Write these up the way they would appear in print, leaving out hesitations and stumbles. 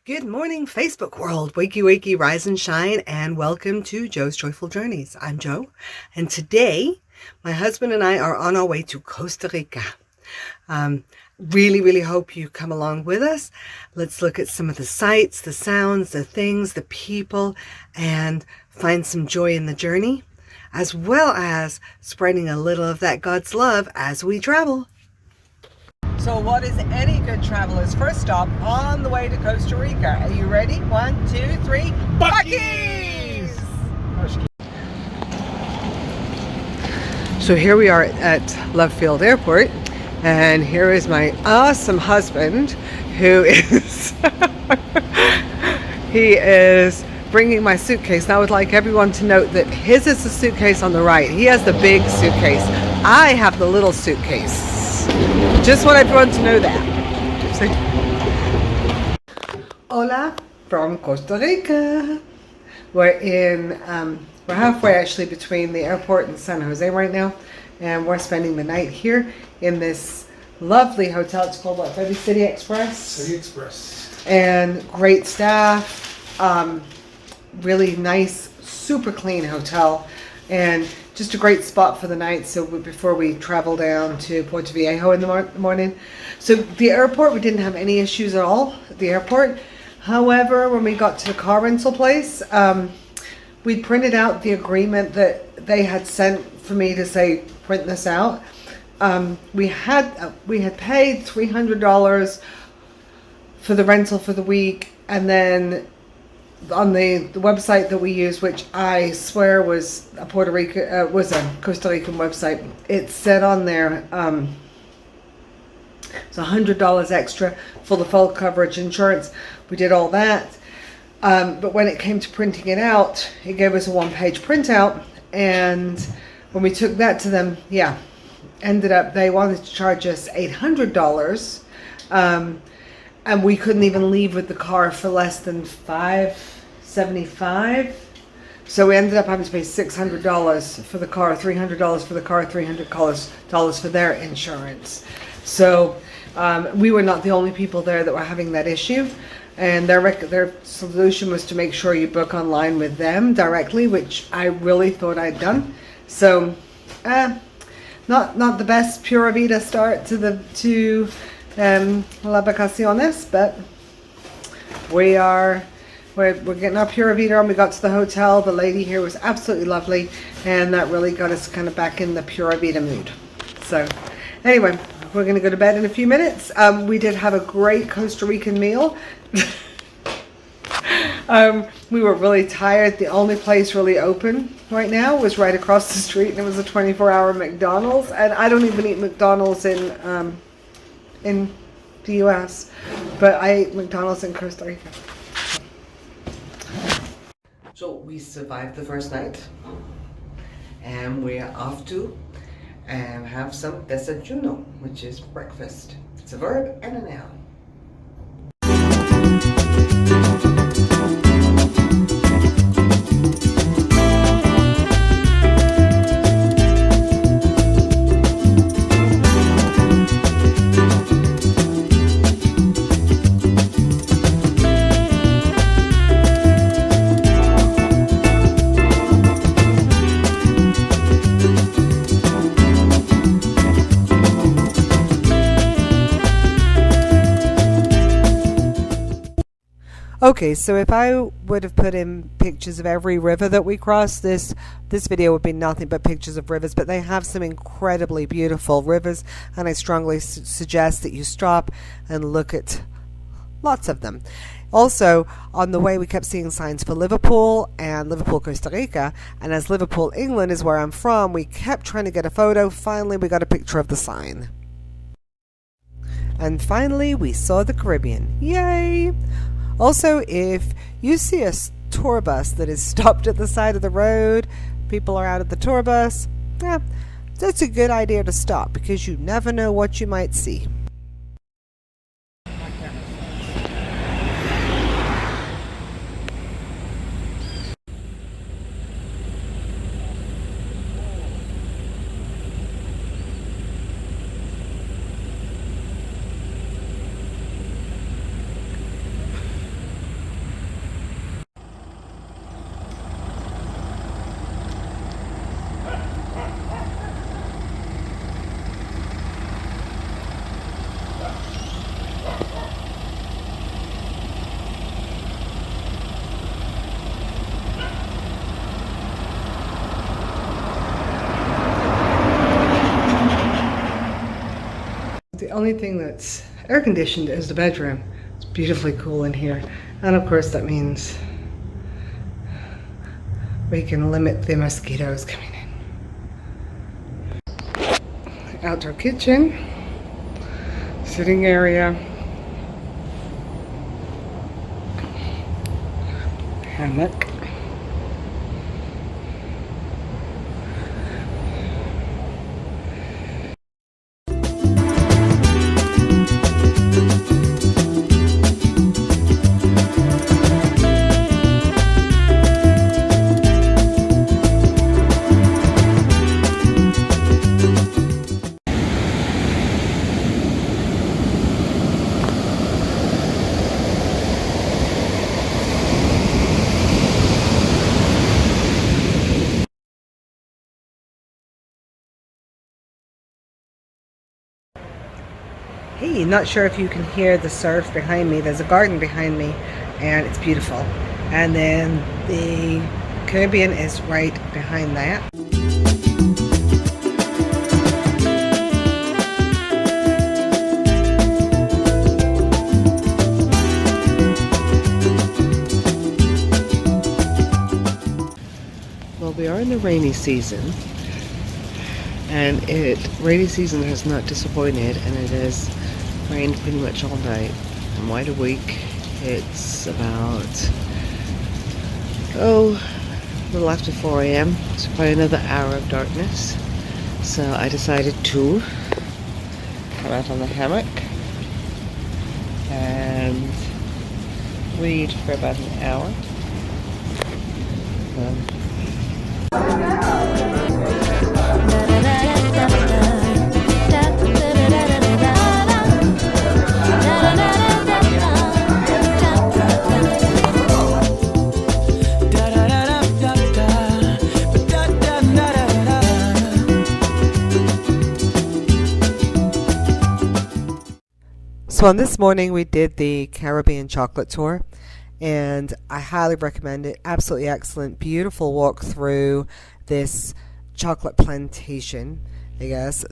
Good morning, Facebook world. Wakey, wakey, rise and shine, and welcome to Joe's Joyful Journeys. I'm Joe, and today my husband and I are on our way to Costa Rica. Really hope you come along with us. Let's look at some of the sights, the sounds, the things, the people, and find some joy in the journey, as well as spreading a little of that God's love as we travel. So what is any good traveler's first stop on the way to Costa Rica? Are you ready? 1, 2, 3, Buc-ee's! So here we are at Love Field Airport, and here is my awesome husband, who is he is bringing my suitcase. Now I would like everyone to note that his is the suitcase on the right. He has the big suitcase. I have the little suitcase. Just want everyone to know that. Hola from Costa Rica. We're halfway actually between the airport and San Jose right now, and we're spending the night here in this lovely hotel. It's called what? Baby City Express. City Express. And great staff. Really nice, super clean hotel, and just a great spot for the night. So before we travel down to Puerto Viejo in the morning. So the airport, we didn't have any issues at all at the airport. However, when we got to the car rental place, we printed out the agreement that they had sent for me to say, print this out. We had paid $300 for the rental for the week, and then on the website that we use, which I swear was a Costa Rican website, it said on there it's $100 extra for the full coverage insurance. We did all that, but when it came to printing it out, it gave us a one-page printout, and when we took that to them, ended up they wanted to charge us $800. And we couldn't even leave with the car for less than $575. So we ended up having to pay $600 for the car, $300 for the car, $300 for their insurance. So we were not the only people there that were having that issue. And their solution was to make sure you book online with them directly, which I really thought I'd done. So not the best Pura Vida start to La Vacaciones, but we're getting our Pura Vida on. We got to the hotel. The lady here was absolutely lovely, and that really got us kind of back in the Pura Vida mood. So anyway, we're going to go to bed in a few minutes. We did have a great Costa Rican meal. We were really tired. The only place really open right now was right across the street, and it was a 24-hour McDonald's, and I don't even eat McDonald's in the US, but I ate McDonald's in Costa Rica. So we survived the first night, and we are off to have some desayuno, which is breakfast. It's a verb and a noun. Okay, so if I would have put in pictures of every river that we crossed, this video would be nothing but pictures of rivers, but they have some incredibly beautiful rivers, and I strongly suggest that you stop and look at lots of them. Also, on the way we kept seeing signs for Liverpool and Liverpool, Costa Rica, and as Liverpool, England is where I'm from, we kept trying to get a photo. Finally, we got a picture of the sign. And finally, we saw the Caribbean. Yay! Also, if you see a tour bus that is stopped at the side of the road, people are out of the tour bus, that's a good idea to stop because you never know what you might see. The only thing that's air conditioned is the bedroom. It's beautifully cool in here. And of course that means we can limit the mosquitoes coming in. Outdoor kitchen, sitting area, hammock. Hey, not sure if you can hear the surf behind me. There's a garden behind me and it's beautiful. And then the Caribbean is right behind that. Well, we are in the rainy season. And rainy season has not disappointed, and it has rained pretty much all night. I'm wide awake. It's about, a little after 4 a.m. So probably another hour of darkness. So I decided to come out on the hammock and read for about an hour. So on this morning we did the Caribbean chocolate tour, and I highly recommend it. Absolutely excellent, beautiful walk through this chocolate plantation. I guess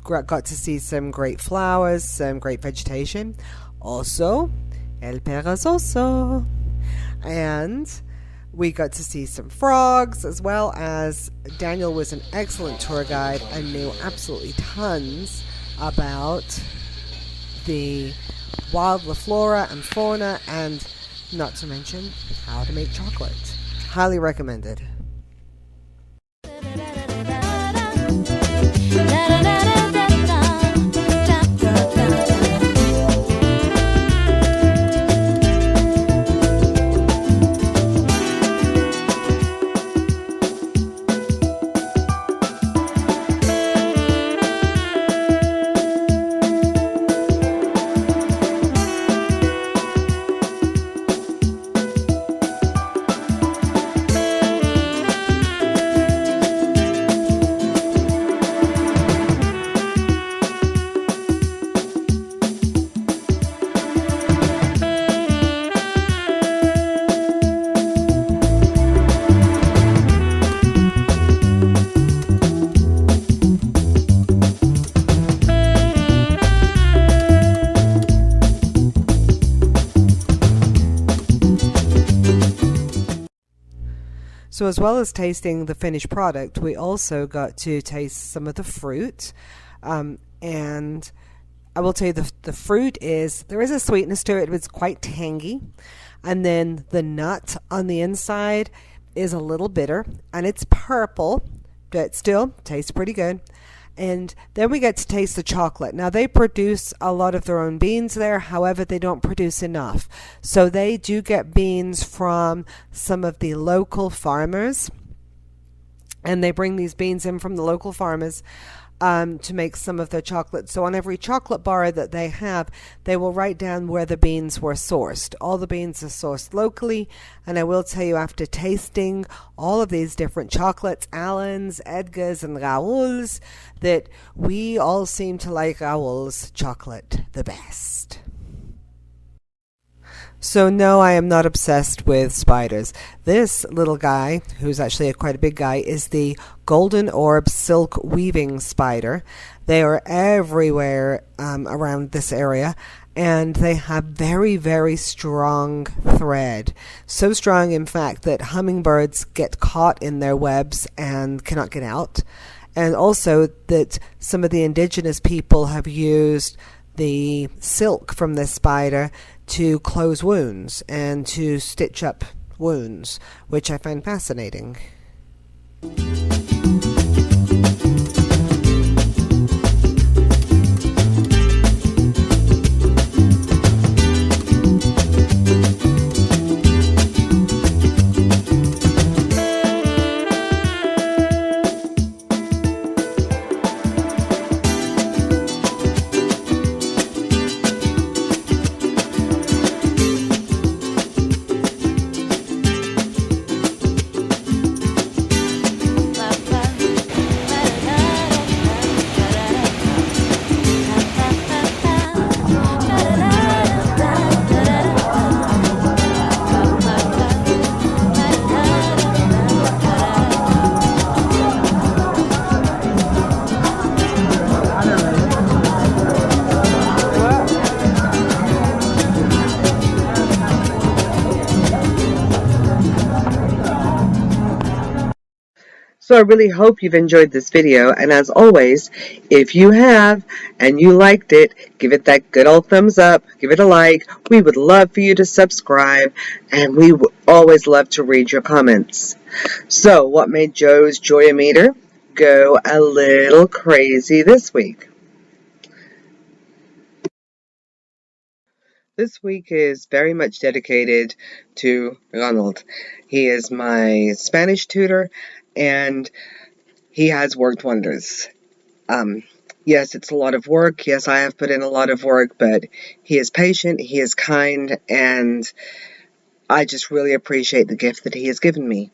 got to see some great flowers, some great vegetation, also el perezoso, and we got to see some frogs, as well as Daniel was an excellent tour guide and knew absolutely tons about the flora and fauna, and not to mention how to make chocolate. Highly recommended. So as well as tasting the finished product, we also got to taste some of the fruit. And I will tell you the fruit there is a sweetness to it. It's quite tangy. And then the nut on the inside is a little bitter. And it's purple, but still tastes pretty good. And then we get to taste the chocolate. Now, they produce a lot of their own beans there. However, they don't produce enough. So they do get beans from some of the local farmers. And they bring these beans in from the local farmers to make some of their chocolate. So on every chocolate bar that they have, they will write down where the beans were sourced. All the beans are sourced locally. And I will tell you, after tasting all of these different chocolates, Allen's, Edgar's, and Raoul's, that we all seem to like Raoul's chocolate the best. So no, I am not obsessed with spiders. This little guy, who's actually quite a big guy, is the golden orb silk weaving spider. They are everywhere around this area, and they have very, very strong thread. So strong, in fact, that hummingbirds get caught in their webs and cannot get out. And also that some of the indigenous people have used the silk from this spider to close wounds and to stitch up wounds, which I find fascinating. So I really hope you've enjoyed this video, and as always, if you have and you liked it, give it that good old thumbs up, give it a like. We would love for you to subscribe, and we would always love to read your comments. So what made Joe's Joy-O-Meter go a little crazy this week? This week is very much dedicated to Ronald. He is my Spanish tutor, and he has worked wonders. Yes, it's a lot of work. Yes, I have put in a lot of work, but he is patient, he is kind, and I just really appreciate the gift that he has given me.